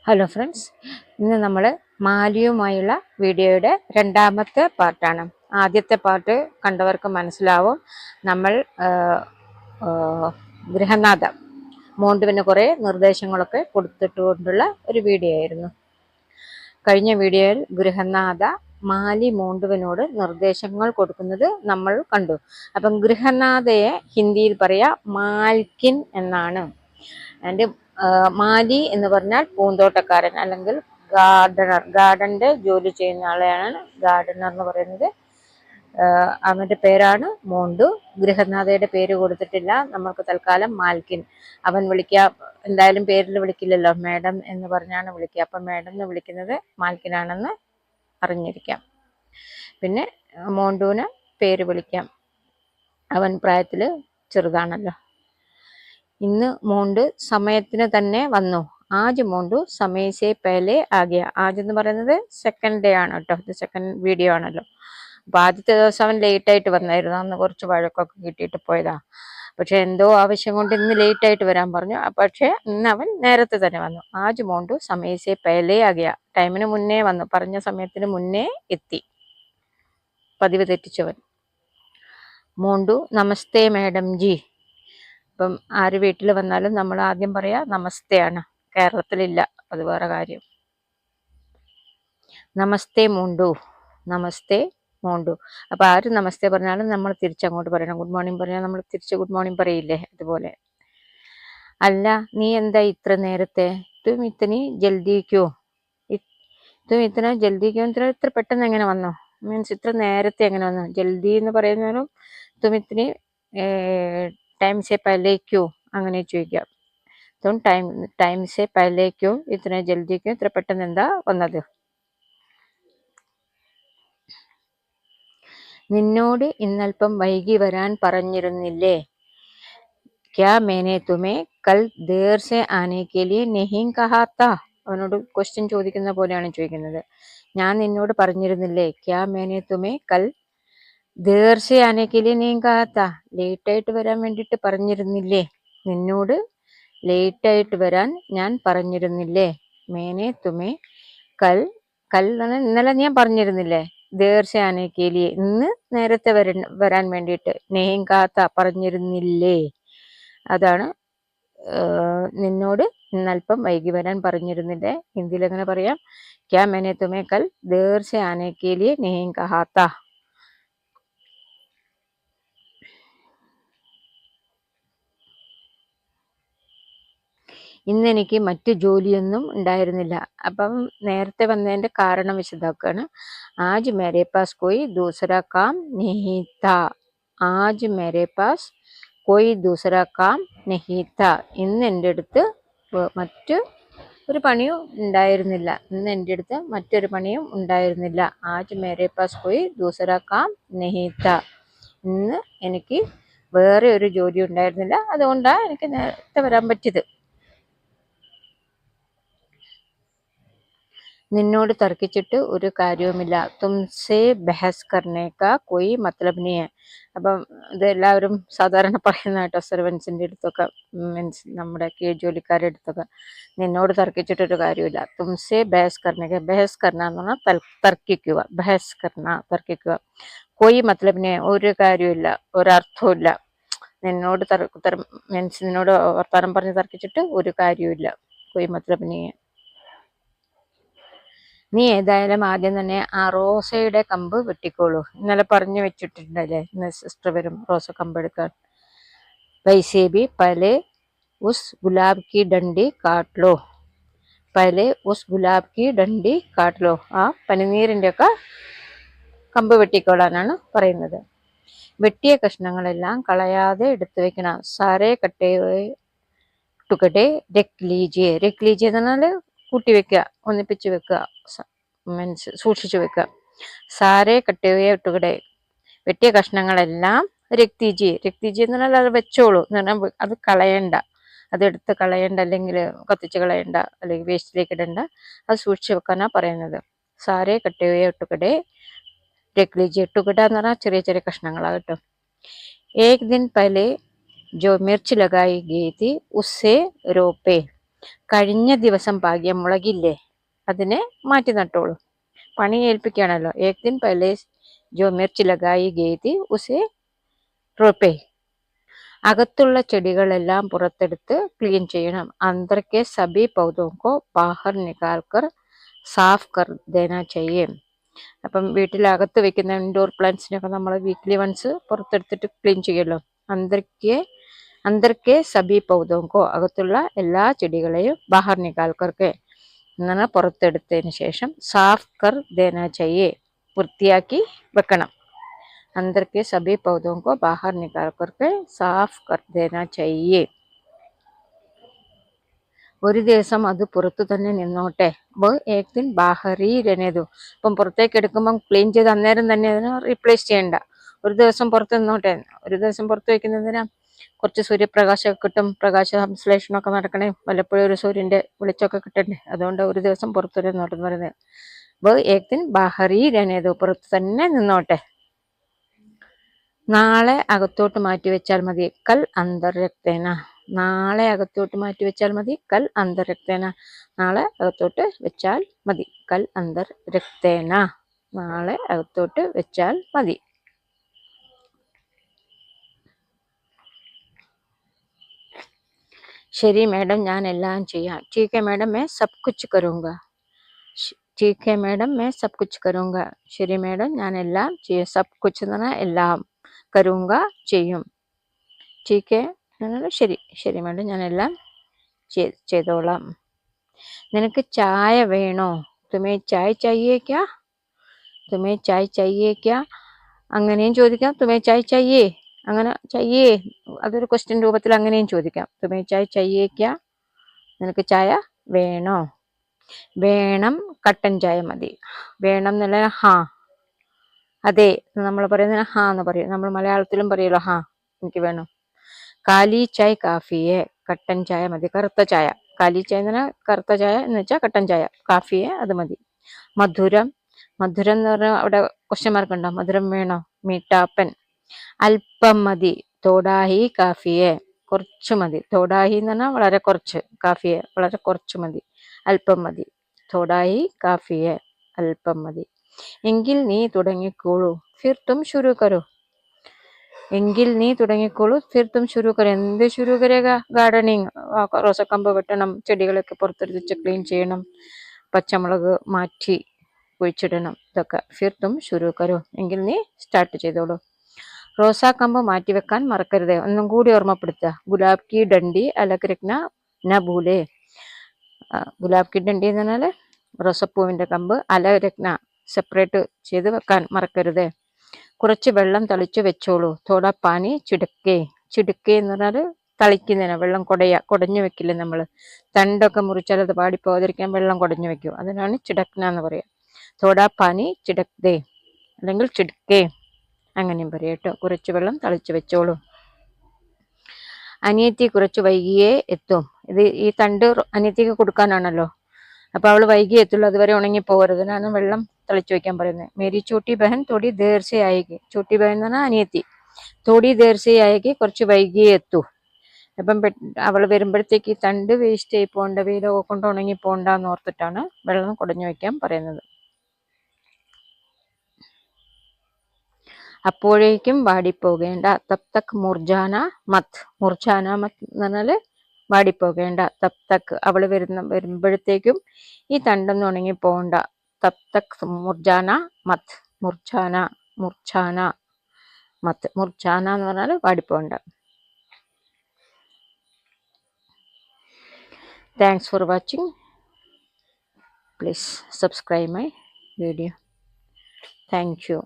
Hello friends, ഇന്ന് നമ്മൾ മാലിയുമായുള്ള വീഡിയോയുടെ രണ്ടാമത്തെ പാർട്ടാണ്. ആദ്യത്തെ പാർട്ട് കണ്ടവർക്ക് മനസ്സിലാവും. നമ്മൾ ഗൃഹനാഥ മോണ്ടുവിന് കുറേ നിർദ്ദേശങ്ങളൊക്കെ കൊടുത്തിട്ടുകൊണ്ടുള്ള ഒരു വീഡിയോ ആയിരുന്നു. കഴിഞ്ഞ വീഡിയോയിൽ ഗൃഹനാഥ മാലി മോണ്ടുവിനോട് നിർദ്ദേശങ്ങൾ കൊടുക്കുന്നത് നമ്മൾ കണ്ടു. അപ്പം ഗൃഹനാഥയെ ഹിന്ദിയിൽ പറയാ മാൽക്കിൻ എന്നാണ്. ആൻഡ് മാലി എന്ന് പറഞ്ഞാൽ പൂന്തോട്ടക്കാരൻ അല്ലെങ്കിൽ ഗാർഡനർ. ഗാർഡന്റെ ജോലി ചെയ്യുന്ന ആളെയാണ് ഗാർഡനർ എന്ന് പറയുന്നത്. അവന്റെ പേരാണ് മോണ്ടു. ഗൃഹനാഥയുടെ പേര് കൊടുത്തിട്ടില്ല. നമ്മൾക്ക് തൽക്കാലം മാൽക്കിൻ. അവൻ എന്തായാലും പേരിൽ വിളിക്കില്ലല്ലോ, മാഡം എന്ന് പറഞ്ഞാണ് വിളിക്കുക. അപ്പം മാഡം എന്ന് വിളിക്കുന്നത് മാൽക്കിനാണെന്ന് അറിഞ്ഞിരിക്കാം. പിന്നെ മോണ്ടുവിന് പേര് വിളിക്കാം, അവൻ പ്രായത്തിൽ ചെറുതാണല്ലോ. ഇന്ന് മോണ്ട് സമയത്തിന് തന്നെ വന്നു. ആജ് മോണ്ടു സമയസേ പേലെ ആകിയ. ആജ് എന്ന് പറയുന്നത് സെക്കൻഡ് ഡേ ആണ് കേട്ടോ, ഇത് സെക്കൻഡ് വീഡിയോ ആണല്ലോ. അപ്പൊ ആദ്യത്തെ ദിവസം അവൻ ലേറ്റ് ആയിട്ട് വന്നായിരുന്നു. അന്ന് കുറച്ച് വഴക്കൊക്കെ കിട്ടിയിട്ട് പോയതാ. പക്ഷെ എന്തോ ആവശ്യം കൊണ്ട് ഇന്ന് ലേറ്റ് ആയിട്ട് വരാൻ പറഞ്ഞു. പക്ഷെ ഇന്ന് അവൻ നേരത്തെ തന്നെ വന്നു. ആജ് മോണ്ടു സമയസേ പേലെ ആകിയ. ടൈമിന് മുന്നേ വന്നു, പറഞ്ഞ സമയത്തിന് മുന്നേ എത്തി. പതിവ് തെറ്റിച്ചവൻ. മോണ്ടു നമസ്തേ മാഡം ജി. ഇപ്പം ആര് വീട്ടിൽ വന്നാലും നമ്മൾ ആദ്യം പറയാ നമസ്തേയാണ്. കേരളത്തിലില്ല, അത് വേറെ കാര്യം. നമസ്തേ മോണ്ടു, നമസ്തേ മോണ്ടു. അപ്പൊ ആര് നമസ്തേ പറഞ്ഞാലും നമ്മൾ തിരിച്ചങ്ങോട്ട് പറയണം. ഗുഡ് മോർണിംഗ് പറഞ്ഞാൽ നമ്മൾ തിരിച്ച് ഗുഡ് മോർണിംഗ് പറയില്ലേ, അതുപോലെ. അല്ല, നീ എന്താ ഇത്ര നേരത്തെ? തും ഇത്തനി ജൽദിക്കോ? തും ഇത്ര ജൽദിക്കോ? ഇത്ര പെട്ടെന്ന് എങ്ങനെ വന്നോ? മീൻസ് ഇത്ര നേരത്തെ എങ്ങനെ വന്നു? ജൽദി എന്ന് പറയുന്നതിനും തും ഇത്തിനി ടൈം സെ പഹലെ ക്യോ അങ്ങനെ ചോദിക്കാം. തും ടൈം സെ പഹലെ ക്യോ ഇത്ര ജൽദി ക്യോ? ഇത്ര പെട്ടെന്ന് എന്താ വന്നത്? നിന്നോട് ഇന്നൽപ്പം വൈകി വരാൻ പറഞ്ഞിരുന്നില്ലേ? ക്യാ മേനെ തുമേ കൽ ദേർ സെ ആനെ കെ ലിയെ നഹീ കഹാ താ? അവനോട് ക്വസ്റ്റ്യൻ ചോദിക്കുന്ന പോലെയാണ് ചോദിക്കുന്നത്. ഞാൻ നിന്നോട് പറഞ്ഞിരുന്നില്ലേ? ക്യാ മേനെ തുമേ കൽ ദേർ സെ ആനെ കെ ലിയെ നഹീ കഹാ താ? ലേറ്റ് ആയിട്ട് വരാൻ വേണ്ടിയിട്ട് പറഞ്ഞിരുന്നില്ലേ? നിന്നോട് ലേറ്റ് ആയിട്ട് വരാൻ ഞാൻ പറഞ്ഞിരുന്നില്ലേ? മേനെ തുമേ കൽ കൽ ഇന്നലെ ഞാൻ പറഞ്ഞിരുന്നില്ലേ? ദേർ സെ ആനെ കെ ലിയെ, ഇന്ന് നേരത്തെ വരാൻ വേണ്ടിയിട്ട്. നഹീ കഹാ താ പറഞ്ഞിരുന്നില്ലേ, അതാണ് നിന്നോട് ഇന്നൽപ്പം വൈകി വരാൻ പറഞ്ഞിരുന്നില്ലേ. ഹിന്ദിയിൽ എങ്ങനെ പറയാം? ക്യാ മേനെ തുമേ കൽ ദേർ സെ ആനെ കെ ലിയെ നഹീ കഹാ താ? ഇന്ന് എനിക്ക് മറ്റു ജോലിയൊന്നും ഉണ്ടായിരുന്നില്ല. അപ്പം നേരത്തെ വന്നതിന്റെ കാരണം വിശദാക്കാണ്. ആജ് മേരെ പാസ് കോയി ദൂസരാ കാം നഹീ താ. ആജ് മേരെ പാസ് കോയി ദൂസരാ കാം നഹീ താ. ഇന്ന് എൻ്റെ അടുത്ത് മറ്റു ഒരു പണിയും ഉണ്ടായിരുന്നില്ല. ഇന്ന് എൻ്റെ അടുത്ത് മറ്റൊരു പണിയും ഉണ്ടായിരുന്നില്ല. ആജ് മേരെ പാസ് കോയി ദൂസരാ കാം നഹീ താ. ഇന്ന് എനിക്ക് വേറെ ഒരു ജോലി ഉണ്ടായിരുന്നില്ല, അതുകൊണ്ടാണ് എനിക്ക് നേരത്തെ വരാൻ പറ്റിയത്. നിന്നോട് തർക്കിച്ചിട്ട് ഒരു കാര്യവുമില്ല. തുംസേ ബഹസ് കർണേക്കാ കോയി മത്ലബ് നീ ഹെ. അപ്പം ഇത് എല്ലാവരും സാധാരണ പറയുന്ന കേട്ടോ, സെർവൻസിൻ്റെ അടുത്തൊക്കെ, മീൻസ് നമ്മുടെ കീഴ് ജോലിക്കാരുടെ അടുത്തൊക്കെ. നിന്നോട് തർക്കിച്ചിട്ടൊരു കാര്യമില്ല. തുംസേ ബഹസ് കർണേക്ക. ബഹസ് കർണ എന്ന് പറഞ്ഞാൽ തർക്കിക്കുക. ബഹസ് കർണ തർക്കിക്കുക. കോയി മത്ലബ് നീ ഹെ, ഒരു കാര്യമില്ല, ഒരർത്ഥവും ഇല്ല. നിന്നോട് മീൻസ് നിന്നോട് വർത്താനം പറഞ്ഞ് തർക്കിച്ചിട്ട് ഒരു കാര്യമില്ല. കോയി മത്ലബ് നീ ഹെ. നീ ഏതായാലും ആദ്യം തന്നെ ആ റോസയുടെ കമ്പ് വെട്ടിക്കോളൂ. ഇന്നലെ പറഞ്ഞു വെച്ചിട്ടുണ്ടല്ലേ, ഇന്ന് സിസ്റ്റർ വരും റോസ കമ്പ് എടുക്കാൻ. വൈസേ ബി പഹലെ ഉസ് ഗുലാബ് കി ഡണ്ടി കാട്ട് ലോ. പഹലെ ഉസ് ഗുലാബ് കി ഡണ്ടി കാട്ട് ലോ. ആ പനിനീരിൻ്റെ ഒക്കെ കമ്പ് വെട്ടിക്കോളാനാണ് പറയുന്നത്. വെട്ടിയ കഷ്ണങ്ങളെല്ലാം കളയാതെ എടുത്തു വെക്കണം. സാരേ കട്ടേ ടുക്കട്ടെ രഖ് ലീജിയെ. രഖ് ലീജിയെ എന്ന് പറഞ്ഞാൽ കൂട്ടി വെക്കുക, ഒന്നിപ്പിച്ച് വെക്കുക, മീൻസ് സൂക്ഷിച്ചു വെക്കുക. സാരേ കട്ടേ ടുക്കട്ടെ, വെട്ടിയ കഷ്ണങ്ങളെല്ലാം രക്തീജി. രക്തീജി എന്ന് പറഞ്ഞാൽ അത് വെച്ചോളൂ എന്ന് പറഞ്ഞാൽ അത് കളയണ്ട, അതെടുത്ത് കളയണ്ട, അല്ലെങ്കിൽ കത്തിച്ച് കളയണ്ട, അല്ലെങ്കിൽ വേസ്റ്റിലേക്ക് ഇടണ്ട, അത് സൂക്ഷിച്ചു വെക്കാനാണ് പറയുന്നത്. സാരേ കട്ടേ ടുക്കട്ടെ രഖ് ലീജിയെ. ടുക്കട എന്ന് പറഞ്ഞാൽ ചെറിയ ചെറിയ കഷ്ണങ്ങളാകട്ടോ. ഏക് ദിൻ പഹലെ जो मिर्च लगाई गई थी उससे रोपे. കഴിഞ്ഞ ദിവസം പാകിയ മുളകില്ലേ അതിനെ മാറ്റി നട്ടോളൂ. പണി ഏൽപ്പിക്കുകയാണല്ലോ. ഏക് ദിൻ പഹലെ ജോ മിർച്ച് ലഗായി ഗയി थी ഉസേ റോപ്പേ. അകത്തുള്ള ചെടികളെല്ലാം പുറത്തെടുത്ത് ക്ലീൻ ചെയ്യണം. അന്തർ കെ സബി പൗധോ കോ ബാഹർ നികാൽ കർ സാഫ് കർ ദേനാ ചാഹിയേ. അപ്പം വീട്ടിലകത്ത് വെക്കുന്ന ഇൻഡോർ പ്ലാന്റ്സിനൊക്കെ നമ്മൾ വീക്ക്ലി വൺസ് പുറത്തെടുത്തിട്ട് ക്ലീൻ ചെയ്യുമല്ലോ. അന്തർക്കെ സബി പൗധോങ്കോ അകത്തുള്ള എല്ലാ ചെടികളെയും ബാഹർ നികാൽ കർക്കെ എന്നാണ് പുറത്തെടുത്തതിന് ശേഷം സാഫ് കർ ദേനാ ചാഹിയേ വൃത്തിയാക്കി വെക്കണം. അന്തർക്കെ സബി പൗധോങ്കോ ബാഹർ നികാൽ കർക്കെ സാഫ് കർ ദേനാ ചാഹിയേ. ഒരു ദിവസം അത് പുറത്തു തന്നെ നിന്നോട്ടെ. ഏക് ദിൻ ബാഹറി രനേതു. അപ്പം പുറത്തേക്ക് എടുക്കുമ്പം ക്ലീൻ ചെയ്ത് അന്നേരം തന്നെ അതിനെ റീപ്ലേസ് ചെയ്യണ്ട. ഒരു ദിവസം പുറത്ത് നിന്നോട്ടെ. ഒരു ദിവസം പുറത്ത് വയ്ക്കുന്നതിനാ കുറച്ച് സൂര്യപ്രകാശമൊക്കെ കിട്ടും, പ്രകാശ സംശ്ലേഷണമൊക്കെ നടക്കണേ, വല്ലപ്പോഴും ഒരു സൂര്യന്റെ വെളിച്ചമൊക്കെ കിട്ടണ്ടേ. അതുകൊണ്ട് ഒരു ദിവസം പുറത്തു നിന്നോട്ടെന്ന് പറയുന്നത്. ഏക് ദിൻ ബാഹറി രനേതു, പുറത്ത് തന്നെ നിന്നോട്ടെ. നാളെ അകത്തോട്ട് മാറ്റി വെച്ചാൽ മതി. കൽ അന്തർ രക്തേന. നാളെ അകത്തോട്ട് മാറ്റി വെച്ചാൽ മതി. കൽ അന്തർ രക്തേന. നാളെ അകത്തോട്ട് വെച്ചാൽ മതി. കൽ അന്തർ രക്തേന. നാളെ അകത്തോട്ട് വെച്ചാൽ മതി. ശരി മാഡം, ഞാൻ എല്ലാം ചെയ്യാം. ठीक है मैडम, मैं सब कुछ करूँगा. ठीक है मैडम, मैं सब कुछ करूँगा. ശരി മാഡം, ഞാൻ എല്ലാം ചെയ്യും. സബ് കുച്ച് എന്ന് പറഞ്ഞാൽ എല്ലാം, കരൂങ്ക ചെയ്യും. ठीक है ശരി, ശരി മാഡം, ഞാൻ എല്ലാം ചെയ്തോളാം. നിനക്ക് ചായ വേണോ? തുമേ ചായ ചായേ ക്യാ? തുമേ ചായ ചായേ ക്യാ? അങ്ങനെയും ചോദിക്കാം. തുമേ ചായ ചായേ, അങ്ങനെ ചായേ, അതൊരു ക്വസ്റ്റ്യൻ രൂപത്തിൽ അങ്ങനെയും ചോദിക്കാം. തുമേ ചായ ചായേ ക്യാ? നിനക്ക് ചായ വേണോ? വേണം, കട്ടൻ ചായ മതി. വേണം എന്നല്ല ഹാ, അതെ നമ്മൾ പറയുന്നതിന് ഹാ എന്ന് പറയും. നമ്മൾ മലയാളത്തിലും പറയുമല്ലോ ഹാ, എനിക്ക് വേണം. കാലി ചായ കാഫിയെ, കട്ടൻ ചായ മതി. കറുത്ത ചായ. കാലി ചായ എന്ന് പറഞ്ഞാൽ കറുത്ത ചായ എന്ന് വെച്ചാൽ കട്ടൻ ചായ. കാഫിയെ അത് മതി. മധുരം, മധുരം എന്ന് പറഞ്ഞാൽ അവിടെ ക്വസ്റ്റ്യൻ മാർക്ക് ഉണ്ടോ? മധുരം വേണോ? മീട്ടാപ്പൻ. അല്പം മതി. തോടാഹി കാഫിയെ, കുറച്ചു മതി. തോടാഹി എന്ന് പറഞ്ഞാൽ വളരെ കുറച്ച്, കാഫിയെ വളരെ കുറച്ചു മതി. അല്പം മതി. തോടാഹി കാഫിയെ, അല്പം മതി. എങ്കിൽ നീ തുടങ്ങിക്കോളൂ. ഫിർ തും ശുരു കരോ. എങ്കിൽ നീ തുടങ്ങിക്കോളൂ. ഫിർ തും ശുരു കരോ. എന്ത് ശുരു കരേഗ? ഗാർഡനിങ്, റോസക്കമ്പ് വെട്ടണം, ചെടികളൊക്കെ പുറത്തെടുത്ത് ക്ലീൻ ചെയ്യണം, പച്ചമുളക് മാറ്റി കുഴിച്ചിടണം, ഇതൊക്കെ. ഫിർ തും ശുരു കരോ, എങ്കിൽ നീ സ്റ്റാർട്ട് ചെയ്തോളൂ. റോസാക്കമ്പ് മാറ്റി വെക്കാൻ മറക്കരുത്. ഒന്നും കൂടി ഓർമ്മപ്പെടുത്തുക. ഗുലാബ് കി ഡണ്ടി അലഗ് രഖ്ന ന ഭൂലേ. ഗുലാബ് കി ഡണ്ടി എന്ന് പറഞ്ഞാൽ റോസപ്പൂവിന്റെ കമ്പ്, അലഗ് രഖ്ന സെപ്പറേറ്റ് ചെയ്ത് വെക്കാൻ മറക്കരുത്. കുറച്ച് വെള്ളം തളിച്ചു വെച്ചോളൂ. തോടാ പാനി ചിടുക്കേ. ചിടുക്കേ എന്ന് പറഞ്ഞാൽ തളിക്കുന്നതിനാ. വെള്ളം കുടഞ്ഞു വെക്കില്ലേ നമ്മൾ. തണ്ടൊക്കെ മുറിച്ചാൽ അത് പാടിപ്പോകാതിരിക്കാൻ വെള്ളം കുടഞ്ഞു വെക്കും. അതിനാണ് ചിടക്ന എന്ന് പറയുക. തോടാ പാനി ചിടക്തേ അല്ലെങ്കിൽ ചിടുക്കേ, അങ്ങനെയും പറയാം കേട്ടോ. കുറച്ച് വെള്ളം തളിച്ചു വെച്ചോളൂ. അനിയത്തി കുറച്ച് വൈകിയേ എത്തും. ഈ തണ്ട് അനിയത്തിക്ക് കൊടുക്കാനാണല്ലോ. അപ്പൊ അവള് വൈകി എത്തുള്ളൂ. അതുവരെ ഉണങ്ങി പോകരുതിനാണ് വെള്ളം തളിച്ചു വെക്കാൻ പറയുന്നത്. Mary Chhoti Behan Todi there say ആയേഗി. Chhoti ബഹൻ എന്ന് പറഞ്ഞാൽ അനിയത്തി. തോടി ദേർ സേ ആയേഗി, കുറച്ച് വൈകിയേ എത്തൂ. അപ്പം അവള് വരുമ്പോഴത്തേക്ക് ഈ തണ്ട് വേസ്റ്റ് ആയി പോകണ്ട, വെയിലൊക്കെ കൊണ്ട് ഉണങ്ങി പോകണ്ടെന്ന് ഓർത്തിട്ടാണ് വെള്ളം കുടഞ്ഞു വെക്കാൻ പറയുന്നത്. അപ്പോഴേക്കും വാടിപ്പോകേണ്ട. തബ് തക് മുർജാന മത്. മുർജാന മത് എന്ന് പറഞ്ഞാല് വാടിപ്പോകേണ്ട. തബ് തക്, അവള് വരുമ്പോഴത്തേക്കും ഈ തണ്ടൊന്നും ഉണങ്ങി പോകണ്ട. തബ് തക് മുർജാന മത്. മുർജാന, മുർജാന മത്. മുർജാന എന്ന് പറഞ്ഞാൽ വാടിപ്പോകണ്ട. Thanks for watching. Please subscribe my video. Thank U.